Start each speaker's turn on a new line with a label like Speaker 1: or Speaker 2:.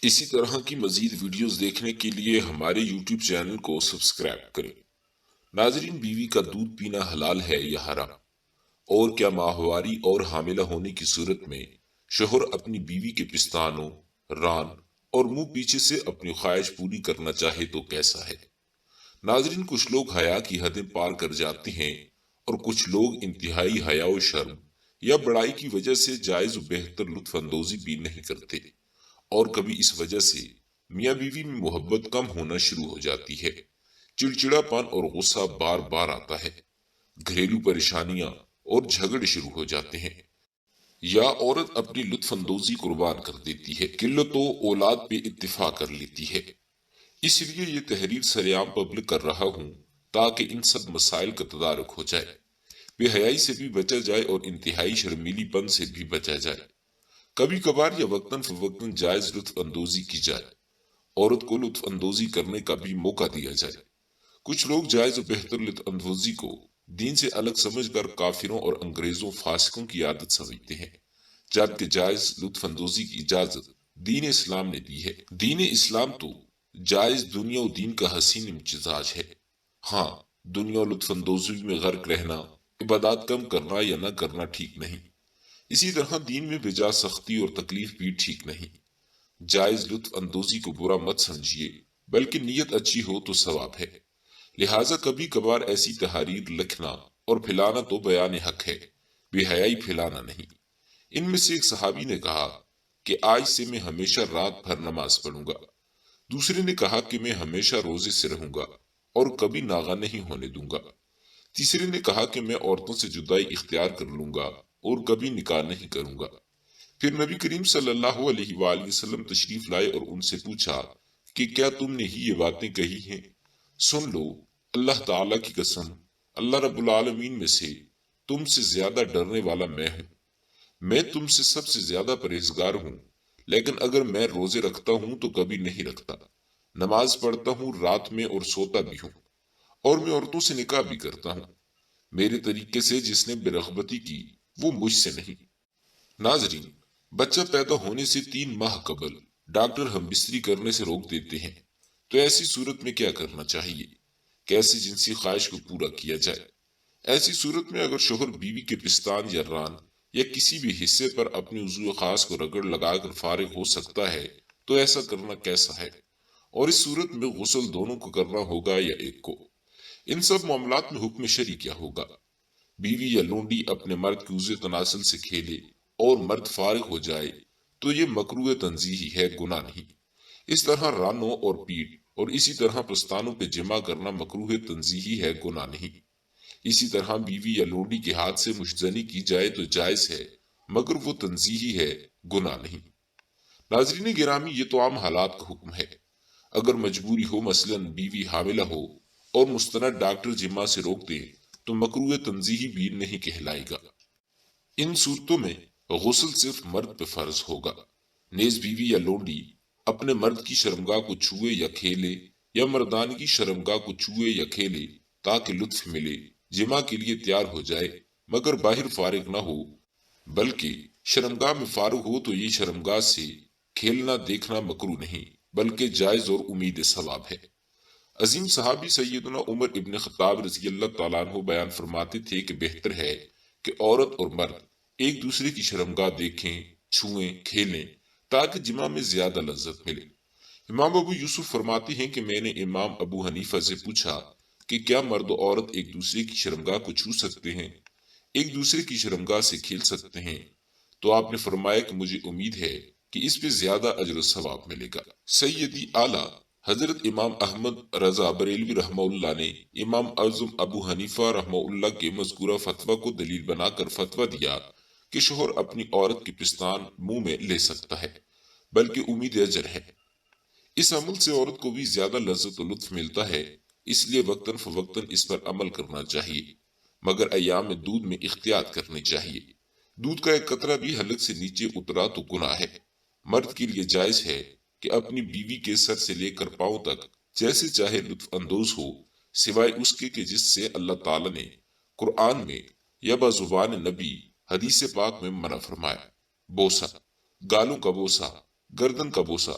Speaker 1: اسی طرح کی مزید ویڈیوز دیکھنے کے لیے ہمارے یوٹیوب چینل کو سبسکرائب کریں۔ ناظرین، بیوی کا دودھ پینا حلال ہے یا حرام؟ اور کیا ماہواری اور حاملہ ہونے کی صورت میں شوہر اپنی بیوی کے پستانوں، ران اور منہ پیچھے سے اپنی خواہش پوری کرنا چاہے تو کیسا ہے؟ ناظرین، کچھ لوگ حیا کی حدیں پار کر جاتے ہیں اور کچھ لوگ انتہائی حیا و شرم یا بڑائی کی وجہ سے جائز و بہتر لطف اندوزی بھی نہیں کرتے، اور کبھی اس وجہ سے میاں بیوی میں محبت کم ہونا شروع ہو جاتی ہے، چڑچڑا پن اور غصہ بار بار آتا ہے، گھریلو پریشانیاں اور جھگڑے شروع ہو جاتے ہیں، یا عورت اپنی لطف اندوزی قربان کر دیتی ہے، قلت و اولاد پہ اتفاق کر لیتی ہے۔ اس لیے یہ تحریر سریعام پبلک کر رہا ہوں تاکہ ان سب مسائل کا تدارک ہو جائے، بے حیائی سے بھی بچا جائے اور انتہائی شرمیلی پن سے بھی بچا جائے۔ کبھی کبھار یا وقتاً فوقتاً جائز لطف اندوزی کی جائے، عورت کو لطف اندوزی کرنے کا بھی موقع دیا جائے۔ کچھ لوگ جائز و بہتر لطف اندوزی کو دین سے الگ سمجھ کر کافروں اور انگریزوں فاسقوں کی عادت سمجھتے ہیں، جبکہ جائز لطف اندوزی کی اجازت دین اسلام نے دی ہے۔ دین اسلام تو جائز دنیا و دین کا حسین امتزاج ہے۔ ہاں، دنیا و لطف اندوزی میں غرق رہنا، عبادات کم کرنا یا نہ کرنا ٹھیک نہیں۔ اسی طرح دین میں بجا سختی اور تکلیف بھی ٹھیک نہیں۔ جائز لطف اندوزی کو برا مت سمجھیے، بلکہ نیت اچھی ہو تو ثواب ہے۔ لہٰذا کبھی کبھار ایسی تحاریر لکھنا اور پھیلانا تو بیان حق ہے، بے حیائی پھیلانا نہیں۔ ان میں سے ایک صحابی نے کہا کہ آج سے میں ہمیشہ رات بھر نماز پڑھوں گا۔ دوسرے نے کہا کہ میں ہمیشہ روزے سے رہوں گا اور کبھی ناغہ نہیں ہونے دوں گا۔ تیسرے نے کہا کہ میں عورتوں سے جدائی اختیار کر لوں گا اور کبھی نکاح نہیں کروں گا۔ پھر نبی کریم صلی اللہ علیہ وآلہ وسلم تشریف لائے اور ان سے پوچھا کہ کیا تم نے ہی یہ باتیں کہی ہیں؟ سن لو، اللہ تعالیٰ کی قسم، اللہ رب العالمین میں سے تم سے زیادہ ڈرنے والا میں ہوں، میں تم سے سب سے زیادہ پرہیزگار ہوں، لیکن اگر میں روزے رکھتا ہوں تو کبھی نہیں رکھتا، نماز پڑھتا ہوں رات میں اور سوتا بھی ہوں، اور میں عورتوں سے نکاح بھی کرتا ہوں، میرے طریقے سے جس نے برغبتی کی وہ مجھ سے نہیں۔ ناظرین، بچہ پیدا ہونے سے 3 ماہ قبل ڈاکٹر ہم بستری کرنے سے روک دیتے ہیں، تو ایسی صورت میں کیا کرنا چاہیے؟ کیسے جنسی خواہش کو پورا کیا جائے؟ ایسی صورت میں اگر شوہر بیوی کے پستان یا ران یا کسی بھی حصے پر اپنی عضو خاص کو رگڑ لگا کر فارغ ہو سکتا ہے تو ایسا کرنا کیسا ہے؟ اور اس صورت میں غسل دونوں کو کرنا ہوگا یا ایک کو؟ ان سب معاملات میں حکم شرعی کیا ہوگا؟ بیوی یا لونڈی اپنے مرد کے عضو تناسل سے کھیلے اور مرد فارغ ہو جائے تو یہ مکروہ تنزیہی ہے، گناہ نہیں۔ اس طرح رانوں اور پیٹ اور اسی طرح پستانوں پہ جمع کرنا مکروہ تنزیہی ہے، گناہ نہیں۔ اسی طرح بیوی یا لونڈی کے ہاتھ سے مشتزنی کی جائے تو جائز ہے، مگر وہ تنزیہی ہے، گناہ نہیں۔ ناظرین گرامی، یہ تو عام حالات کا حکم ہے۔ اگر مجبوری ہو، مثلا بیوی حاملہ ہو اور مستند ڈاکٹر جمع سے روک دے تو مکروہ تنزیہی بھی نہیں کہلائے گا۔ ان صورتوں میں غسل صرف مرد پہ فرض ہوگا، نیز بیوی یا لونڈی اپنے مرد کی شرمگاہ کو چھوئے یا کھیلے یا مردان کی شرمگاہ کو چھوئے یا کھیلے تاکہ لطف ملے، جمع کے لیے تیار ہو جائے، مگر باہر فارغ نہ ہو، بلکہ شرمگاہ میں فارغ ہو تو یہ شرمگاہ سے کھیلنا دیکھنا مکروہ نہیں بلکہ جائز اور امید ثواب ہے۔ عظیم صحابی سیدنا عمر ابن خطاب رضی اللہ تعالیٰ عنہ بیان فرماتے تھے کہ بہتر ہے کہ عورت اور مرد ایک دوسرے کی شرمگاہ دیکھیں، چھوئیں، کھیلیں تاکہ جمع میں زیادہ لذت ملے۔ امام ابو یوسف فرماتے ہیں کہ میں نے امام ابو حنیفہ سے پوچھا کہ کیا مرد و عورت ایک دوسرے کی شرمگاہ کو چھو سکتے ہیں، ایک دوسرے کی شرمگاہ سے کھیل سکتے ہیں؟ تو آپ نے فرمایا کہ مجھے امید ہے کہ اس پہ زیادہ اجر و ثواب ملے گا۔ سیدی اعلیٰ حضرت امام احمد رضا بریلوی رحمہ اللہ نے امام اعظم ابو حنیفہ رحمہ اللہ کے مذکورہ فتویٰ کو دلیل بنا کر فتویٰ دیا کہ شوہر اپنی عورت کی پستان منہ میں لے سکتا ہے، بلکہ امید اجر ہے۔ اس عمل سے عورت کو بھی زیادہ لذت و لطف ملتا ہے، اس لیے وقتاً فوقتاً اس پر عمل کرنا چاہیے، مگر ایام دودھ میں احتیاط کرنی چاہیے۔ دودھ کا ایک قطرہ بھی حلق سے نیچے اترا تو گناہ ہے۔ مرد کے لیے جائز ہے کہ اپنی بیوی کے سر سے لے کر پاؤں تک جیسے چاہے لطف اندوز ہو، سوائے اس کے کہ جس سے اللہ تعالیٰ نے قرآن میں یا بزبان نبی حدیث پاک میں منع فرمایا۔ بوسہ، گالوں کا بوسہ، گردن کا بوسہ،